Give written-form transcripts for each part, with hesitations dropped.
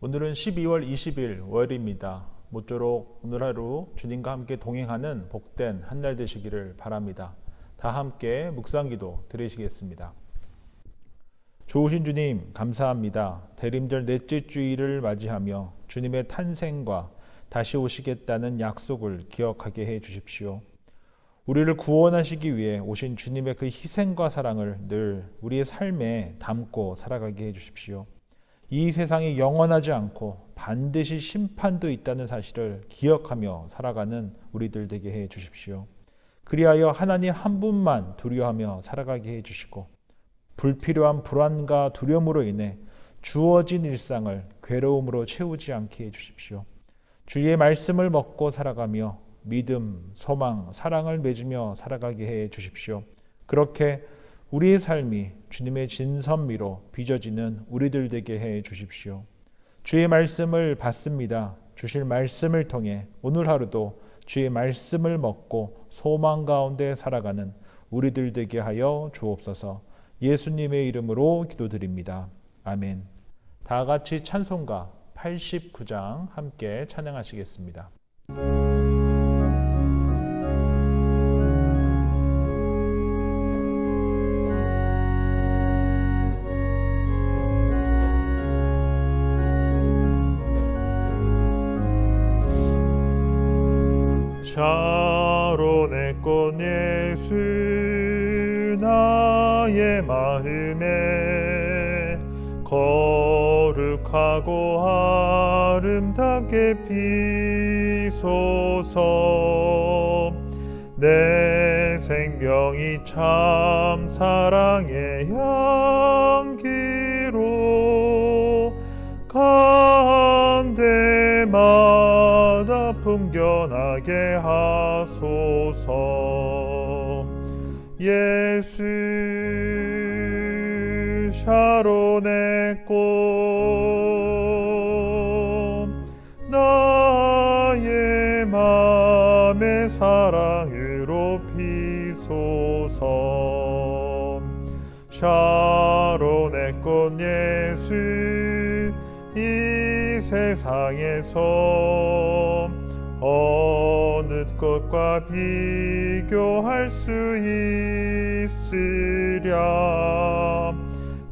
오늘은 12월 20일 월요일입니다. 모쪼록 오늘 하루 주님과 함께 동행하는 복된 한 날 되시기를 바랍니다. 다 함께 묵상기도 드리시겠습니다. 좋으신 주님 감사합니다. 대림절 넷째 주일을 맞이하며 주님의 탄생과 다시 오시겠다는 약속을 기억하게 해 주십시오. 우리를 구원하시기 위해 오신 주님의 그 희생과 사랑을 늘 우리의 삶에 담고 살아가게 해 주십시오. 이 세상이 영원하지 않고 반드시 심판도 있다는 사실을 기억하며 살아가는 우리들 되게 해 주십시오. 그리하여 하나님 한 분만 두려워하며 살아가게 해 주시고 불필요한 불안과 두려움으로 인해 주어진 일상을 괴로움으로 채우지 않게 해 주십시오. 주의 말씀을 먹고 살아가며 믿음, 소망, 사랑을 맺으며 살아가게 해 주십시오. 그렇게 우리의 삶이 주님의 진선미로 빚어지는 우리들 되게 해 주십시오. 주의 말씀을 받습니다. 주실 말씀을 통해 오늘 하루도 주의 말씀을 먹고 소망 가운데 살아가는 우리들 되게 하여 주옵소서. 예수님의 이름으로 기도드립니다. 아멘. 다 같이 찬송가 89장 함께 찬양하시겠습니다. 샤론의 꽃 예수 나의 마음에 거룩하고 아름답게 피소서. 내 생명이 참 사랑의 향기로 간대마다 풍겨나게 하소서. 예수 샤론의 꽃 나의 맘의 사랑으로 피소서. 샤론의 꽃 예수 이 세상에서 어느 꽃과 비교할 수 있으랴.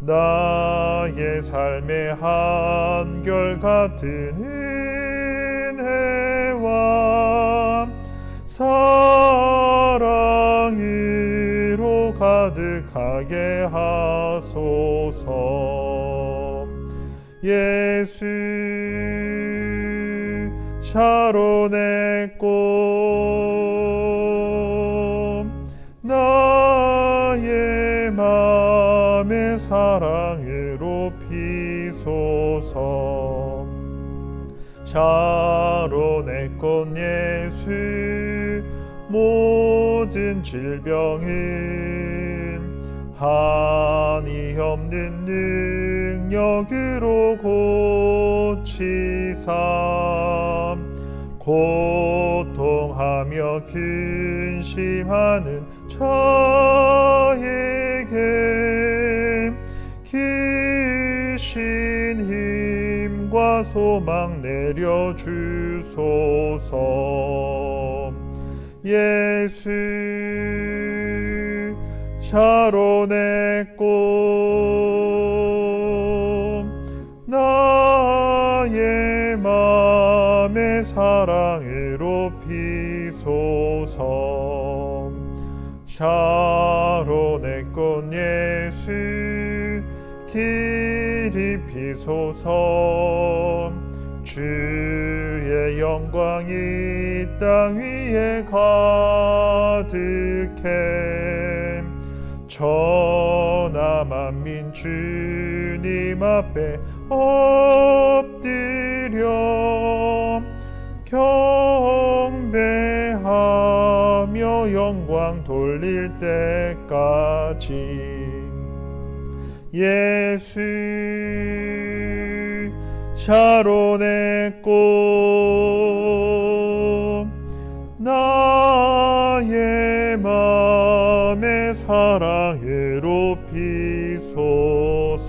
나의 삶의 한결같은 은혜와 사랑으로 가득하게 하소서. 예수 샤론의 꽃 나의 맘의 사랑으로 피소서. 샤론의 꽃 예수 모든 질병은 한이 없는 능력으로 고치사. 고통하며 근심하는 자에게 기신 힘과 소망 내려주소서. 예수 샤론의 꽃 나의 맘의 사랑으로 피소서. 샤론의 꽃 예수 길이 피소서. 주의 영광이 땅 위에 가득해. 천하 만민 주님 앞에 엎드려 경배하며 영광 돌릴 때까지. 예수 샤론의 꽃 나의 맘의 사랑으로 피소서.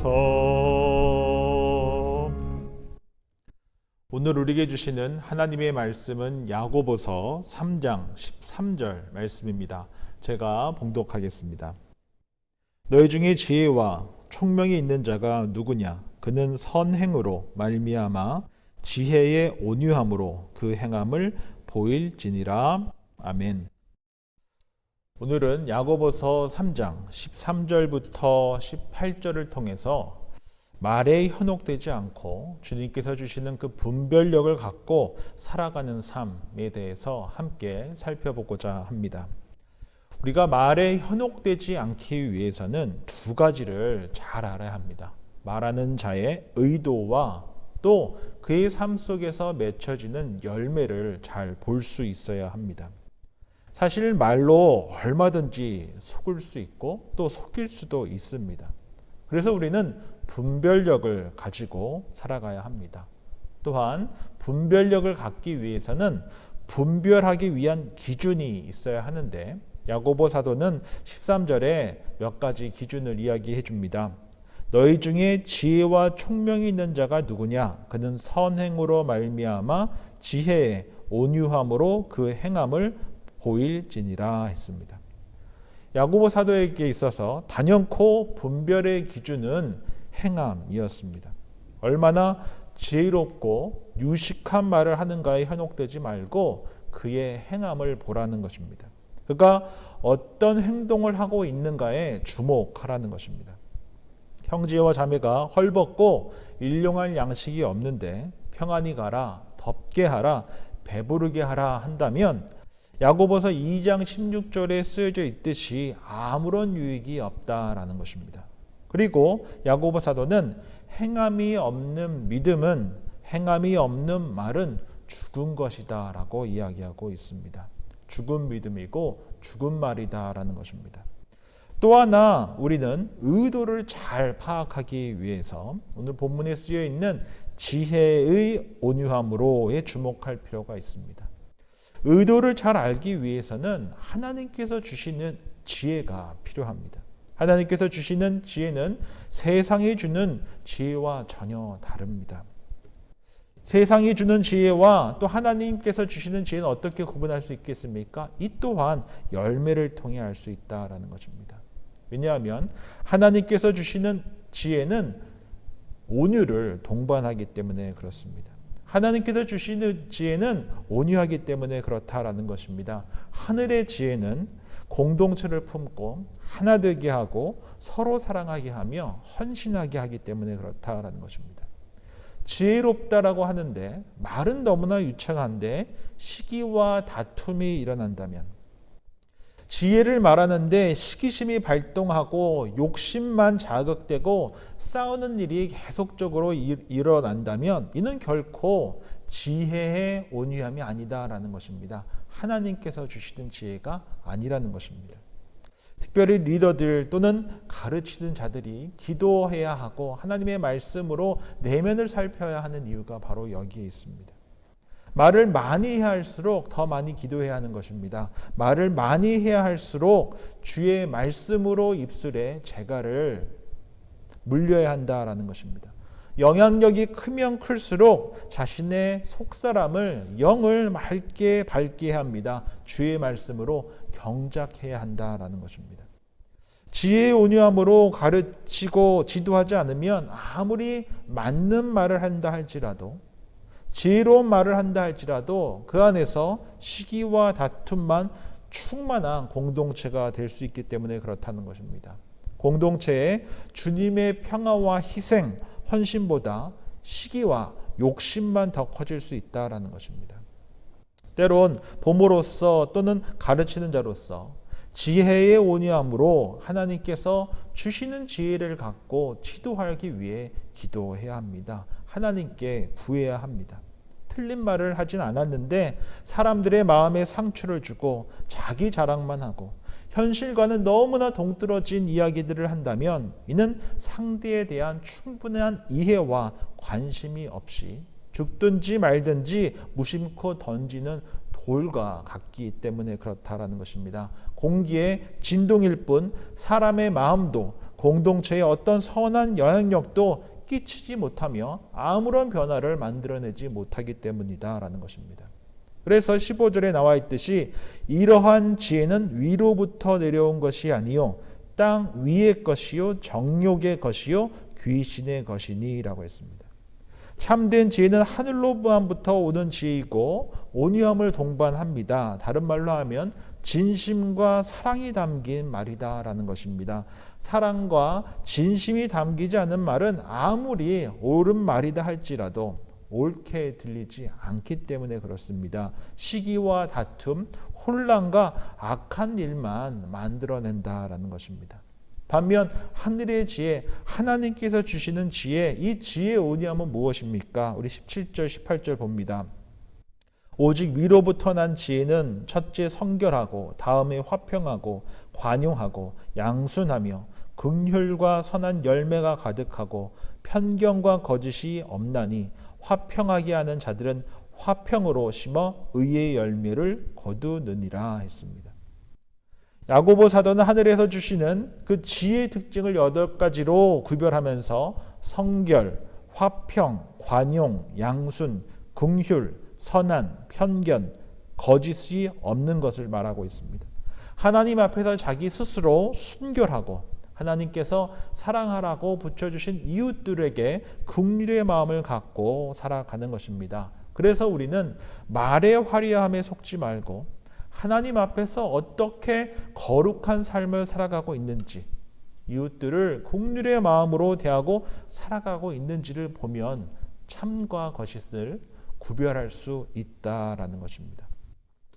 오늘 우리에게 주시는 하나님의 말씀은 야고보서 3장 13절 말씀입니다. 제가 봉독하겠습니다. 너희 중에 지혜와 총명이 있는 자가 누구냐? 그는 선행으로 말미암아 지혜의 온유함으로 그 행함을 보일지니라. 아멘. 오늘은 야고보서 3장 13절부터 18절을 통해서 말에 현혹되지 않고 주님께서 주시는 그 분별력을 갖고 살아가는 삶에 대해서 함께 살펴보고자 합니다. 우리가 말에 현혹되지 않기 위해서는 두 가지를 잘 알아야 합니다. 말하는 자의 의도와 또 그의 삶 속에서 맺혀지는 열매를 잘 볼 수 있어야 합니다. 사실 말로 얼마든지 속을 수 있고 또 속일 수도 있습니다. 그래서 우리는 분별력을 가지고 살아가야 합니다. 또한 분별력을 갖기 위해서는 분별하기 위한 기준이 있어야 하는데 야고보 사도는 13절에 몇 가지 기준을 이야기해 줍니다. 너희 중에 지혜와 총명이 있는 자가 누구냐? 그는 선행으로 말미암아 지혜의 온유함으로 그 행함을 보일지니라 했습니다. 야고보 사도에게 있어서 단연코 분별의 기준은 행함이었습니다. 얼마나 지혜롭고 유식한 말을 하는가에 현혹되지 말고 그의 행함을 보라는 것입니다. 그가 어떤 행동을 하고 있는가에 주목하라는 것입니다. 형제와 자매가 헐벗고 일용할 양식이 없는데 평안히 가라, 덥게 하라, 배부르게 하라 한다면 야고보서 2장 16절에 쓰여져 있듯이 아무런 유익이 없다라는 것입니다. 그리고 야고보 사도는 행함이 없는 믿음은, 행함이 없는 말은 죽은 것이다 라고 이야기하고 있습니다. 죽은 믿음이고 죽은 말이다 라는 것입니다. 또 하나 우리는 의도를 잘 파악하기 위해서 오늘 본문에 쓰여 있는 지혜의 온유함으로에 주목할 필요가 있습니다. 의도를 잘 알기 위해서는 하나님께서 주시는 지혜가 필요합니다. 하나님께서 주시는 지혜는 세상이 주는 지혜와 전혀 다릅니다. 세상이 주는 지혜와 또 하나님께서 주시는 지혜는 어떻게 구분할 수 있겠습니까? 이 또한 열매를 통해 알 수 있다라는 것입니다. 왜냐하면 하나님께서 주시는 지혜는 온유를 동반하기 때문에 그렇습니다. 하나님께서 주시는 지혜는 온유하기 때문에 그렇다라는 것입니다. 하늘의 지혜는 공동체를 품고 하나 되게 하고 서로 사랑하게 하며 헌신하게 하기 때문에 그렇다라는 것입니다. 지혜롭다라고 하는데 말은 너무나 유창한데 시기와 다툼이 일어난다면, 지혜를 말하는데 시기심이 발동하고 욕심만 자극되고 싸우는 일이 계속적으로 일어난다면 이는 결코 지혜의 온유함이 아니다라는 것입니다. 하나님께서 주시는 지혜가 아니라는 것입니다. 특별히 리더들 또는 가르치는 자들이 기도해야 하고 하나님의 말씀으로 내면을 살펴야 하는 이유가 바로 여기에 있습니다. 말을 많이 해야 할수록 더 많이 기도해야 하는 것입니다. 말을 많이 해야 할수록 주의 말씀으로 입술에 재갈을 물려야 한다라는 것입니다. 영향력이 크면 클수록 자신의 속사람을 영을 맑게 밝게 합니다. 주의 말씀으로 경작해야 한다라는 것입니다. 지혜의 온유함으로 가르치고 지도하지 않으면 아무리 맞는 말을 한다 할지라도, 지혜로운 말을 한다 할지라도 그 안에서 시기와 다툼만 충만한 공동체가 될 수 있기 때문에 그렇다는 것입니다. 공동체에 주님의 평화와 희생, 헌신보다 시기와 욕심만 더 커질 수 있다라는 것입니다. 때론 보모로서 또는 가르치는 자로서 지혜의 온유함으로 하나님께서 주시는 지혜를 갖고 지도하기 위해 기도해야 합니다. 하나님께 구해야 합니다. 틀린 말을 하진 않았는데 사람들의 마음에 상처를 주고 자기 자랑만 하고 현실과는 너무나 동떨어진 이야기들을 한다면 이는 상대에 대한 충분한 이해와 관심이 없이 죽든지 말든지 무심코 던지는 돌과 같기 때문에 그렇다라는 것입니다. 공기의 진동일 뿐 사람의 마음도 공동체의 어떤 선한 영향력도 끼치지 못하며 아무런 변화를 만들어내지 못하기 때문이다라는 것입니다. 그래서 15절에 나와 있듯이 이러한 지혜는 위로부터 내려온 것이 아니요 땅 위의 것이요 정욕의 것이요 귀신의 것이니라고 했습니다. 참된 지혜는 하늘로부터 오는 지혜이고 온유함을 동반합니다. 다른 말로 하면 진심과 사랑이 담긴 말이다라는 것입니다. 사랑과 진심이 담기지 않은 말은 아무리 옳은 말이다 할지라도 옳게 들리지 않기 때문에 그렇습니다. 시기와 다툼, 혼란과 악한 일만 만들어낸다라는 것입니다. 반면 하늘의 지혜, 하나님께서 주시는 지혜, 이 지혜의 온유함은 무엇입니까? 우리 17절, 18절 봅니다. 오직 위로부터 난 지혜는 첫째 성결하고 다음에 화평하고 관용하고 양순하며 긍휼과 선한 열매가 가득하고 편견과 거짓이 없나니 화평하게 하는 자들은 화평으로 심어 의의 열매를 거두느니라 했습니다. 야고보 사도는 하늘에서 주시는 그 지혜의 특징을 8가지로 구별하면서 성결, 화평, 관용, 양순, 긍휼, 선한, 편견, 거짓이 없는 것을 말하고 있습니다. 하나님 앞에서 자기 스스로 순결하고 하나님께서 사랑하라고 붙여주신 이웃들에게 긍휼의 마음을 갖고 살아가는 것입니다. 그래서 우리는 말의 화려함에 속지 말고 하나님 앞에서 어떻게 거룩한 삶을 살아가고 있는지, 이웃들을 긍휼의 마음으로 대하고 살아가고 있는지를 보면 참과 거짓을 구별할 수 있다라는 것입니다.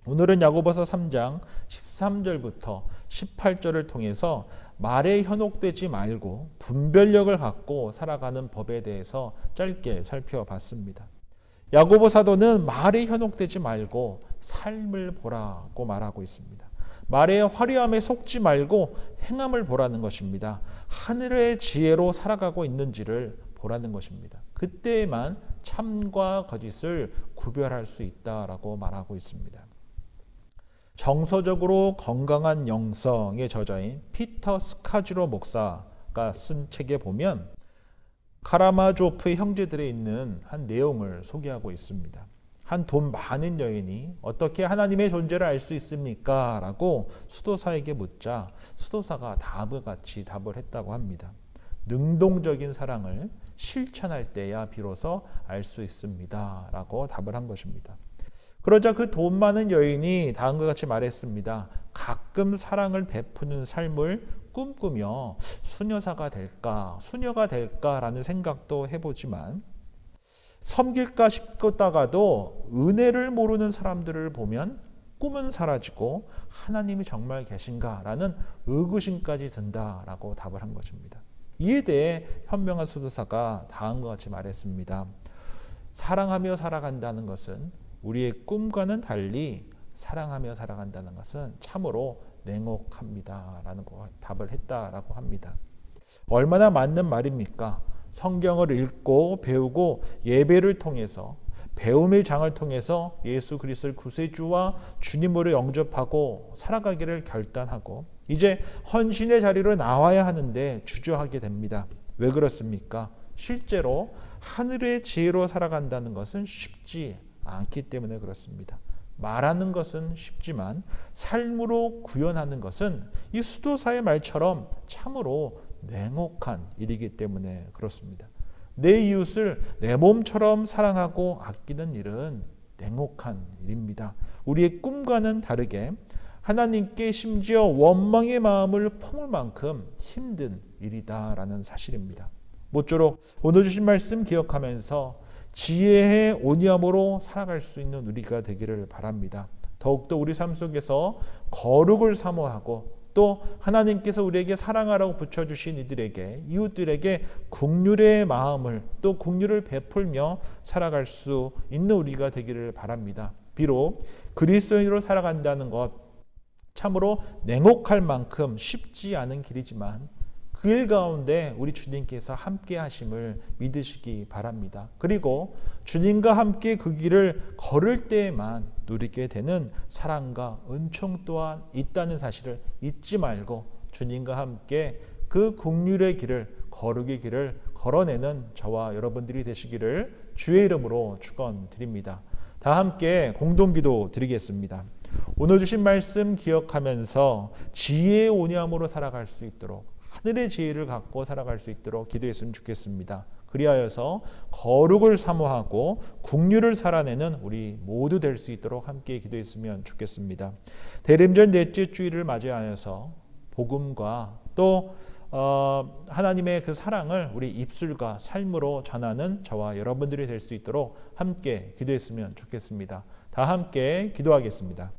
오늘은 야고보서 3장 13절부터 18절을 통해서 말에 현혹되지 말고 분별력을 갖고 살아가는 법에 대해서 짧게 살펴봤습니다. 야고보 사도는 말에 현혹되지 말고 삶을 보라고 말하고 있습니다. 말의 화려함에 속지 말고 행함을 보라는 것입니다. 하늘의 지혜로 살아가고 있는지를 보라는 것입니다. 그때에만 참과 거짓을 구별할 수 있다라고 말하고 있습니다. 정서적으로 건강한 영성의 저자인 피터 스카즈로 목사가 쓴 책에 보면 카라마조프의 형제들에 있는 한 내용을 소개하고 있습니다. 한 돈 많은 여인이 어떻게 하나님의 존재를 알 수 있습니까? 라고 수도사에게 묻자 수도사가 다음과 같이 답을 했다고 합니다. 능동적인 사랑을 실천할 때야 비로소 알 수 있습니다. 라고 답을 한 것입니다. 그러자 그 돈 많은 여인이 다음과 같이 말했습니다. 가끔 사랑을 베푸는 삶을 꿈꾸며 수녀가 될까라는 생각도 해보지만 섬길까 싶다가도 은혜를 모르는 사람들을 보면 꿈은 사라지고 하나님이 정말 계신가라는 의구심까지 든다라고 답을 한 것입니다. 이에 대해 현명한 수도사가 다음과 같이 말했습니다. 사랑하며 살아간다는 것은 우리의 꿈과는 달리 사랑하며 살아간다는 것은 참으로 냉혹합니다라는 답을 했다라고 합니다. 얼마나 맞는 말입니까? 성경을 읽고 배우고 예배를 통해서 배움의 장을 통해서 예수 그리스도를 구세주와 주님으로 영접하고 살아가기를 결단하고 이제 헌신의 자리로 나와야 하는데 주저하게 됩니다. 왜 그렇습니까? 실제로 하늘의 지혜로 살아간다는 것은 쉽지 않기 때문에 그렇습니다. 말하는 것은 쉽지만 삶으로 구현하는 것은 이 수도사의 말처럼 참으로 냉혹한 일이기 때문에 그렇습니다. 내 이웃을 내 몸처럼 사랑하고 아끼는 일은 냉혹한 일입니다. 우리의 꿈과는 다르게 하나님께 심지어 원망의 마음을 품을 만큼 힘든 일이다라는 사실입니다. 모쪼록 오늘 주신 말씀 기억하면서 지혜의 온유함으로 살아갈 수 있는 우리가 되기를 바랍니다. 더욱더 우리 삶 속에서 거룩을 사모하고 또 하나님께서 우리에게 사랑하라고 붙여주신 이들에게 이웃들에게 긍휼의 마음을 또 긍휼을 베풀며 살아갈 수 있는 우리가 되기를 바랍니다. 비록 그리스도인으로 살아간다는 것 참으로 냉혹할 만큼 쉽지 않은 길이지만 그 일 가운데 우리 주님께서 함께 하심을 믿으시기 바랍니다. 그리고 주님과 함께 그 길을 걸을 때에만 누리게 되는 사랑과 은총 또한 있다는 사실을 잊지 말고 주님과 함께 그 긍휼의 길을 거룩의 길을 걸어내는 저와 여러분들이 되시기를 주의 이름으로 축원드립니다. 다 함께 공동기도 드리겠습니다. 오늘 주신 말씀 기억하면서 지혜의 온유함으로 살아갈 수 있도록, 하늘의 지혜를 갖고 살아갈 수 있도록 기도했으면 좋겠습니다. 그리하여서 거룩을 사모하고 국률을 살아내는 우리 모두 될 수 있도록 함께 기도했으면 좋겠습니다. 대림절 넷째 주일을 맞이하여서 복음과 또 하나님의 그 사랑을 우리 입술과 삶으로 전하는 저와 여러분들이 될 수 있도록 함께 기도했으면 좋겠습니다. 다 함께 기도하겠습니다.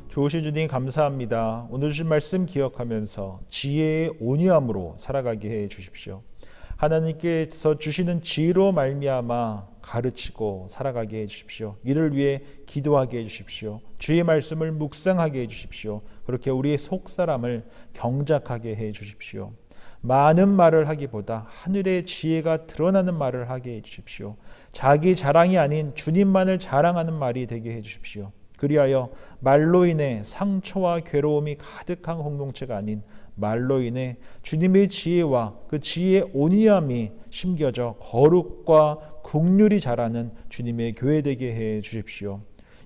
좋으신 주님 감사합니다. 오늘 주신 말씀 기억하면서 지혜의 온유함으로 살아가게 해 주십시오. 하나님께서 주시는 지혜로 말미암아 가르치고 살아가게 해 주십시오. 이를 위해 기도하게 해 주십시오. 주의 말씀을 묵상하게 해 주십시오. 그렇게 우리의 속사람을 경작하게 해 주십시오. 많은 말을 하기보다 하늘의 지혜가 드러나는 말을 하게 해 주십시오. 자기 자랑이 아닌 주님만을 자랑하는 말이 되게 해 주십시오. 그리하여 말로 인해 상처와 괴로움이 가득한 공동체가 아닌 말로 인해 주님의 지혜와 그 지혜의 온유함이 심겨져 거룩과 긍휼이 자라는 주님의 교회 되게 해 주십시오.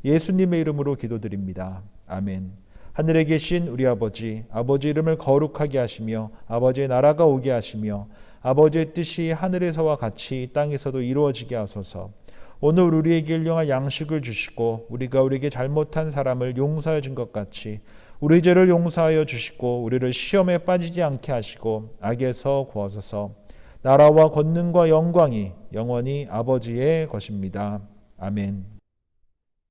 예수님의 이름으로 기도드립니다. 아멘. 하늘에 계신 우리 아버지, 아버지 이름을 거룩하게 하시며 아버지의 나라가 오게 하시며 아버지의 뜻이 하늘에서와 같이 땅에서도 이루어지게 하소서. 오늘 우리에게 일용할 양식을 주시고 우리가 우리에게 잘못한 사람을 용서해 준 것 같이 우리 죄를 용서하여 주시고 우리를 시험에 빠지지 않게 하시고 악에서 구하소서. 나라와 권능과 영광이 영원히 아버지의 것입니다. 아멘.